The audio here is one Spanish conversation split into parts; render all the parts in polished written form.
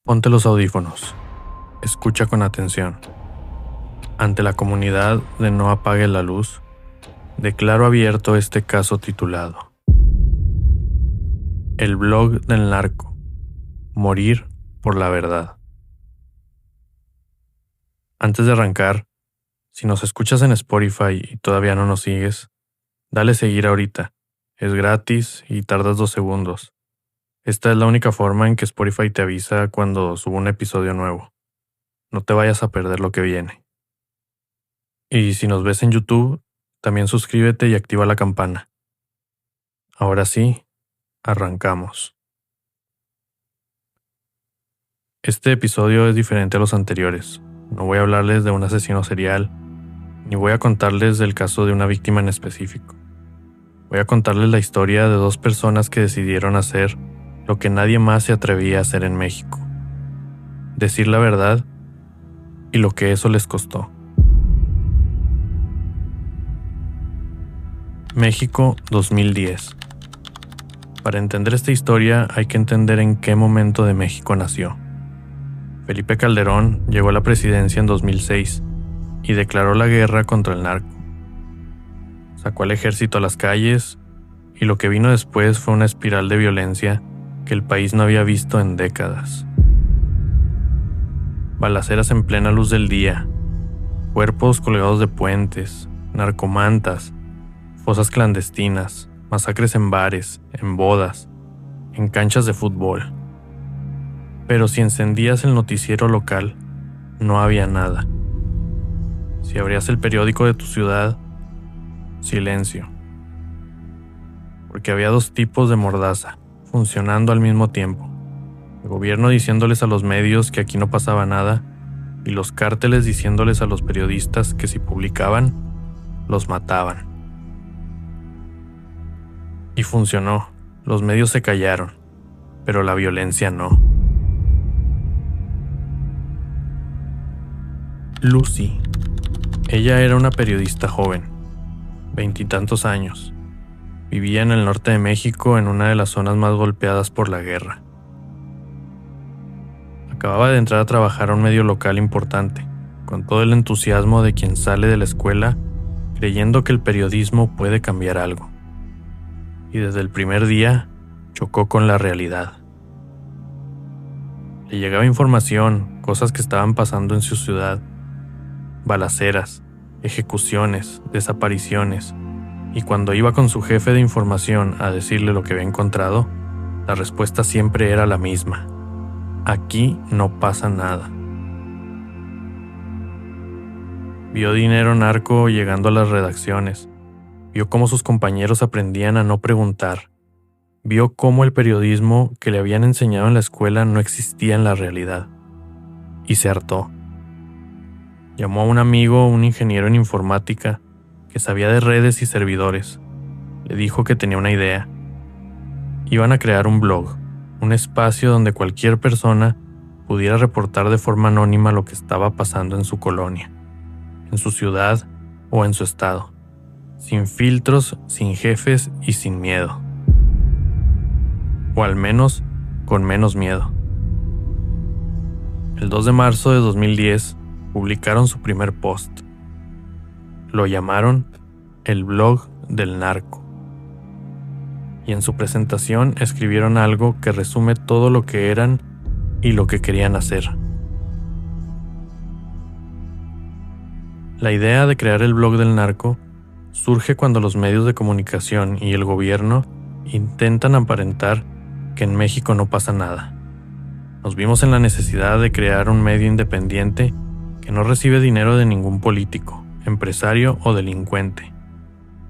Ponte los audífonos. Escucha con atención. Ante la comunidad de No Apague la Luz, declaro abierto este caso titulado El blog del narco. Morir por la verdad. Antes de arrancar, si nos escuchas en Spotify y todavía no nos sigues, dale seguir ahorita. Es gratis y tardas 2 segundos. Esta es la única forma en que Spotify te avisa cuando subo un episodio nuevo. No te vayas a perder lo que viene. Y si nos ves en YouTube, también suscríbete y activa la campana. Ahora sí, arrancamos. Este episodio es diferente a los anteriores. No voy a hablarles de un asesino serial, ni voy a contarles del caso de una víctima en específico. Voy a contarles la historia de 2 personas que decidieron hacer lo que nadie más se atrevía a hacer en México. Decir la verdad y lo que eso les costó. México 2010. Para entender esta historia hay que entender en qué momento de México nació. Felipe Calderón llegó a la presidencia en 2006 y declaró la guerra contra el narco. Sacó al ejército a las calles y lo que vino después fue una espiral de violencia que el país no había visto en décadas. Balaceras en plena luz del día, cuerpos colgados de puentes, narcomantas, fosas clandestinas, masacres en bares, en bodas, en canchas de fútbol. Pero si encendías el noticiero local, no había nada. Si abrías el periódico de tu ciudad, silencio. Porque había 2 tipos de mordaza, funcionando al mismo tiempo. El gobierno diciéndoles a los medios que aquí no pasaba nada, y los cárteles diciéndoles a los periodistas que si publicaban, los mataban. Y funcionó, los medios se callaron, pero la violencia no. Lucy. Ella era una periodista joven, 20 y tantos años. Vivía en el norte de México, en una de las zonas más golpeadas por la guerra. Acababa de entrar a trabajar a un medio local importante, con todo el entusiasmo de quien sale de la escuela creyendo que el periodismo puede cambiar algo. Y desde el primer día chocó con la realidad. Le llegaba información, cosas que estaban pasando en su ciudad, balaceras, ejecuciones, desapariciones, y cuando iba con su jefe de información a decirle lo que había encontrado, la respuesta siempre era la misma: aquí no pasa nada. Vio dinero narco llegando a las redacciones, vio cómo sus compañeros aprendían a no preguntar, vio cómo el periodismo que le habían enseñado en la escuela no existía en la realidad, y se hartó. Llamó a un amigo, un ingeniero en informática, que sabía de redes y servidores. Le dijo que tenía una idea. Iban a crear un blog, un espacio donde cualquier persona pudiera reportar de forma anónima lo que estaba pasando en su colonia, en su ciudad o en su estado, sin filtros, sin jefes y sin miedo. O al menos con menos miedo. El 2 de marzo de 2010 publicaron su primer post. Lo llamaron El blog del narco. Y en su presentación escribieron algo que resume todo lo que eran y lo que querían hacer. La idea de crear el blog del narco surge cuando los medios de comunicación y el gobierno intentan aparentar que en México no pasa nada. Nos vimos en la necesidad de crear un medio independiente que no recibe dinero de ningún político, empresario o delincuente.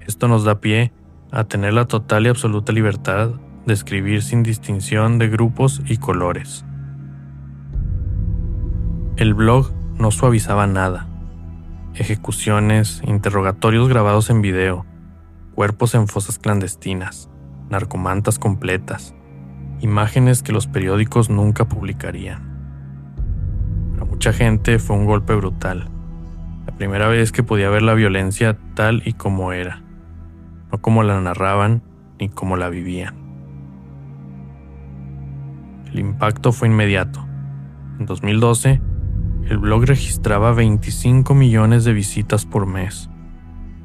Esto nos da pie a tener la total y absoluta libertad de escribir sin distinción de grupos y colores. El blog no suavizaba nada. Ejecuciones, interrogatorios grabados en video, cuerpos en fosas clandestinas, narcomantas completas, imágenes que los periódicos nunca publicarían. Para mucha gente fue un golpe brutal. La primera vez que podía ver la violencia tal y como era, no como la narraban ni como la vivían. El impacto fue inmediato. En 2012, el blog registraba 25 millones de visitas por mes.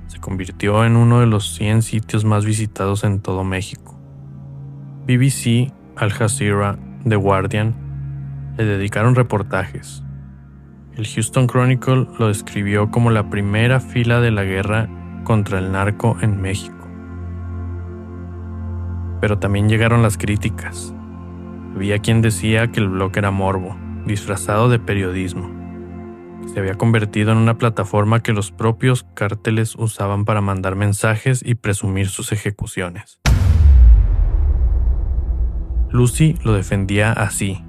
Se convirtió en uno de los 100 sitios más visitados en todo México. BBC, Al Jazeera, The Guardian le dedicaron reportajes. El Houston Chronicle lo describió como la primera fila de la guerra contra el narco en México. Pero también llegaron las críticas. Había quien decía que el blog era morbo, disfrazado de periodismo, que se había convertido en una plataforma que los propios cárteles usaban para mandar mensajes y presumir sus ejecuciones. Lucy lo defendía así.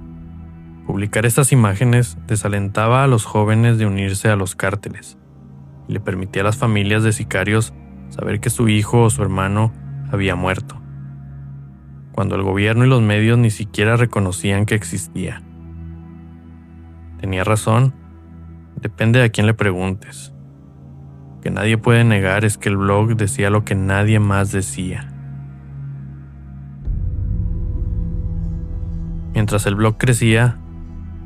Publicar estas imágenes desalentaba a los jóvenes de unirse a los cárteles y le permitía a las familias de sicarios saber que su hijo o su hermano había muerto, cuando el gobierno y los medios ni siquiera reconocían que existía. Tenía razón, depende de a quién le preguntes. Lo que nadie puede negar es que el blog decía lo que nadie más decía. Mientras el blog crecía,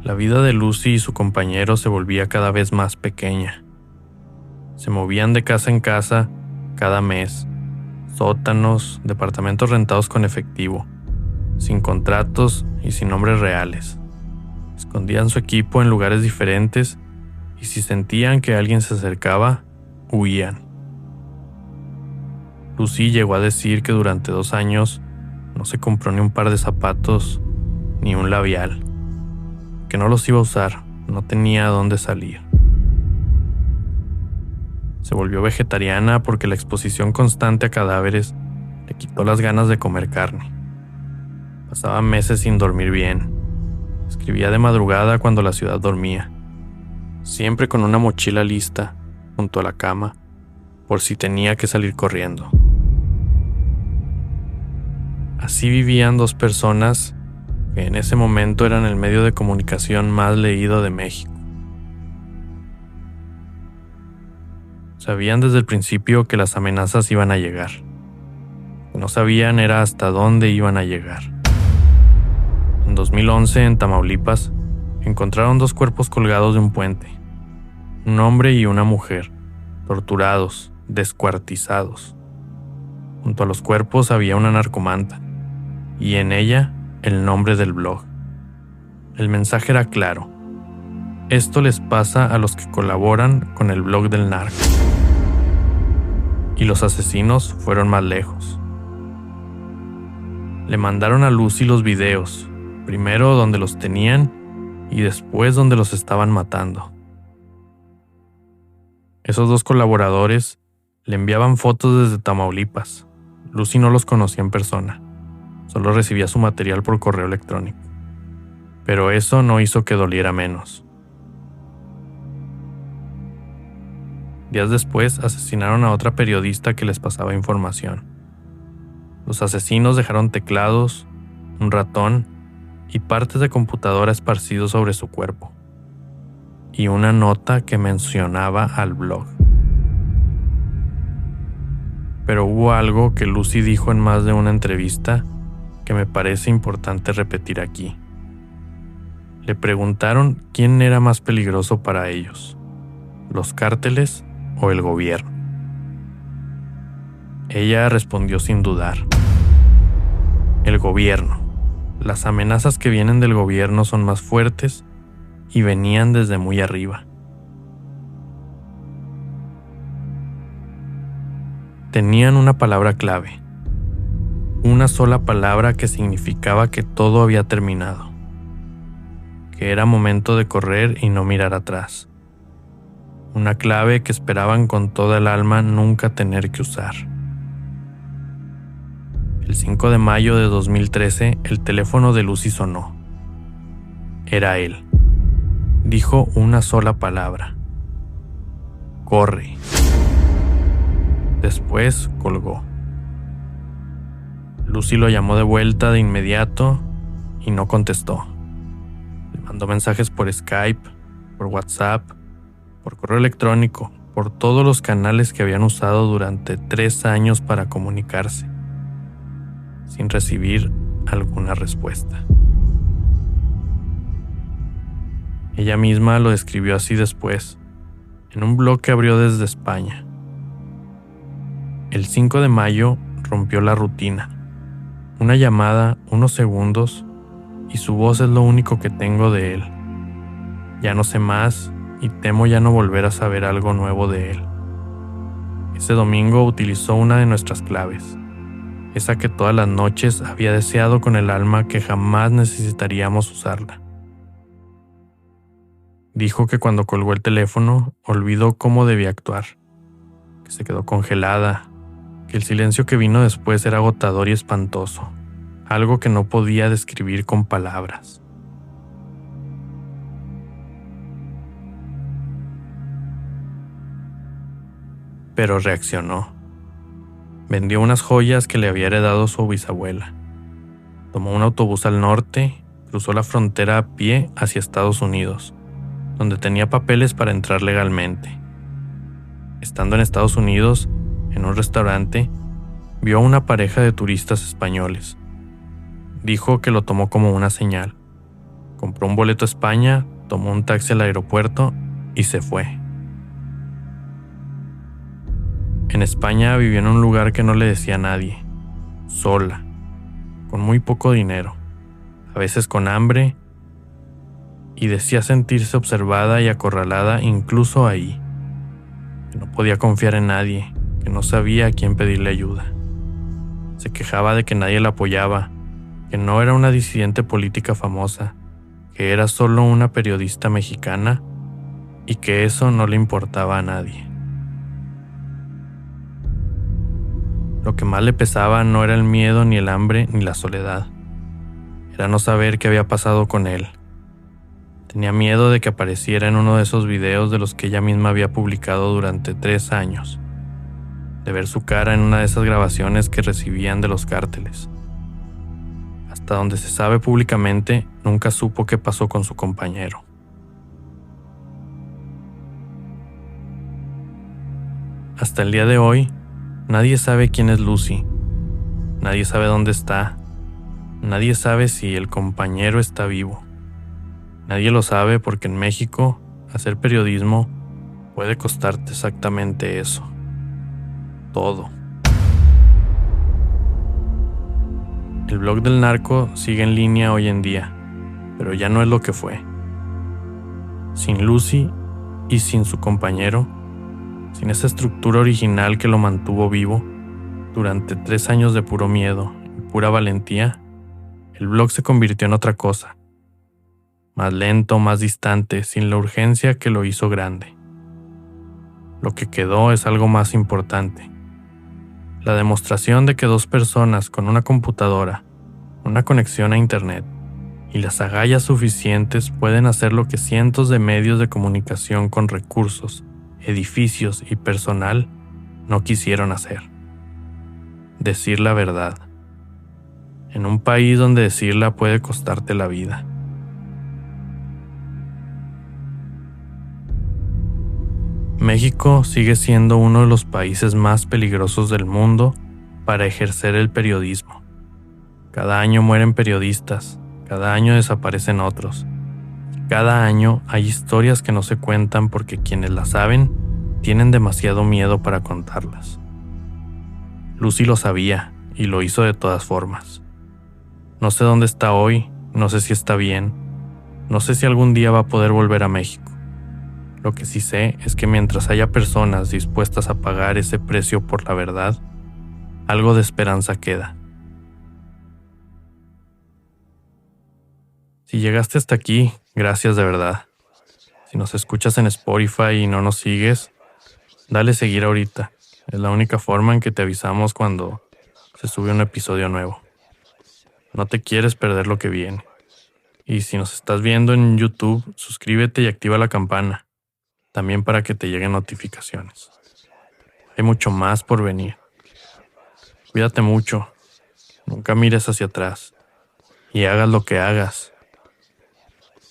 la vida de Lucy y su compañero se volvía cada vez más pequeña. Se movían de casa en casa cada mes, sótanos, departamentos rentados con efectivo, sin contratos y sin nombres reales. Escondían su equipo en lugares diferentes y si sentían que alguien se acercaba, huían. Lucy llegó a decir que durante 2 años no se compró ni un par de zapatos ni un labial, que no los iba a usar, no tenía a dónde salir. Se volvió vegetariana porque la exposición constante a cadáveres le quitó las ganas de comer carne. Pasaba meses sin dormir bien. Escribía de madrugada cuando la ciudad dormía, siempre con una mochila lista junto a la cama por si tenía que salir corriendo. Así vivían 2 personas que en ese momento eran el medio de comunicación más leído de México. Sabían desde el principio que las amenazas iban a llegar. Lo que no sabían era hasta dónde iban a llegar. En 2011, en Tamaulipas, encontraron 2 cuerpos colgados de un puente. Un hombre y una mujer, torturados, descuartizados. Junto a los cuerpos había una narcomanta, y en ella el nombre del blog. El mensaje era claro: esto les pasa a los que colaboran con el blog del narco. Y los asesinos fueron más lejos. Le mandaron a Lucy los videos, primero donde los tenían y después donde los estaban matando. Esos 2 colaboradores le enviaban fotos desde Tamaulipas. Lucy no los conocía en persona, solo recibía su material por correo electrónico. Pero eso no hizo que doliera menos. Días después asesinaron a otra periodista que les pasaba información. Los asesinos dejaron teclados, un ratón y partes de computadora esparcidos sobre su cuerpo, y una nota que mencionaba al blog. Pero hubo algo que Lucy dijo en más de una entrevista que me parece importante repetir aquí. Le preguntaron quién era más peligroso para ellos, los cárteles o el gobierno. Ella respondió sin dudar: el gobierno. Las amenazas que vienen del gobierno son más fuertes y venían desde muy arriba. Tenían una palabra clave, una sola palabra que significaba que todo había terminado, que era momento de correr y no mirar atrás. Una clave que esperaban con toda el alma nunca tener que usar. El 5 de mayo de 2013, el teléfono de Lucy sonó. Era él. Dijo una sola palabra: corre. Después colgó. Lucy lo llamó de vuelta de inmediato y no contestó. Le mandó mensajes por Skype, por WhatsApp, por correo electrónico, por todos los canales que habían usado durante 3 años para comunicarse, sin recibir alguna respuesta. Ella misma lo describió así después, en un blog que abrió desde España. El 5 de mayo rompió la rutina. Una llamada, unos segundos, y su voz es lo único que tengo de él. Ya no sé más y temo ya no volver a saber algo nuevo de él. Ese domingo utilizó una de nuestras claves, esa que todas las noches había deseado con el alma que jamás necesitaríamos usarla. Dijo que cuando colgó el teléfono olvidó cómo debía actuar, que se quedó congelada, que el silencio que vino después era agotador y espantoso, algo que no podía describir con palabras. Pero reaccionó. Vendió unas joyas que le había heredado su bisabuela. Tomó un autobús al norte, cruzó la frontera a pie hacia Estados Unidos, donde tenía papeles para entrar legalmente. Estando en Estados Unidos, en un restaurante, vio a una pareja de turistas españoles. Dijo que lo tomó como una señal. Compró un boleto a España, tomó un taxi al aeropuerto y se fue. En España vivió en un lugar que no le decía a nadie, sola, con muy poco dinero, a veces con hambre, y decía sentirse observada y acorralada incluso ahí, que no podía confiar en nadie, que no sabía a quién pedirle ayuda. Se quejaba de que nadie la apoyaba, que no era una disidente política famosa, que era solo una periodista mexicana y que eso no le importaba a nadie. Lo que más le pesaba no era el miedo, ni el hambre, ni la soledad. Era no saber qué había pasado con él. Tenía miedo de que apareciera en uno de esos videos de los que ella misma había publicado durante 3 años, de ver su cara en una de esas grabaciones que recibían de los cárteles. Hasta donde se sabe públicamente, nunca supo qué pasó con su compañero. Hasta el día de hoy, nadie sabe quién es Lucy, nadie sabe dónde está, nadie sabe si el compañero está vivo. Nadie lo sabe porque en México, hacer periodismo puede costarte exactamente eso. Todo. El blog del narco sigue en línea hoy en día, pero ya no es lo que fue. Sin Lucy y sin su compañero, sin esa estructura original que lo mantuvo vivo, durante 3 años de puro miedo y pura valentía, el blog se convirtió en otra cosa. Más lento, más distante, sin la urgencia que lo hizo grande. Lo que quedó es algo más importante. La demostración de que 2 personas con una computadora, una conexión a internet y las agallas suficientes pueden hacer lo que cientos de medios de comunicación con recursos, edificios y personal no quisieron hacer. Decir la verdad. En un país donde decirla puede costarte la vida. México sigue siendo uno de los países más peligrosos del mundo para ejercer el periodismo. Cada año mueren periodistas, cada año desaparecen otros. Cada año hay historias que no se cuentan porque quienes las saben tienen demasiado miedo para contarlas. Lucy lo sabía y lo hizo de todas formas. No sé dónde está hoy, no sé si está bien, no sé si algún día va a poder volver a México. Lo que sí sé es que mientras haya personas dispuestas a pagar ese precio por la verdad, algo de esperanza queda. Si llegaste hasta aquí, gracias de verdad. Si nos escuchas en Spotify y no nos sigues, dale seguir ahorita. Es la única forma en que te avisamos cuando se sube un episodio nuevo. No te quieres perder lo que viene. Y si nos estás viendo en YouTube, suscríbete y activa la campana. También para que te lleguen notificaciones. Hay mucho más por venir. Cuídate mucho. Nunca mires hacia atrás. Y hagas lo que hagas,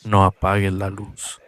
no apagues la luz.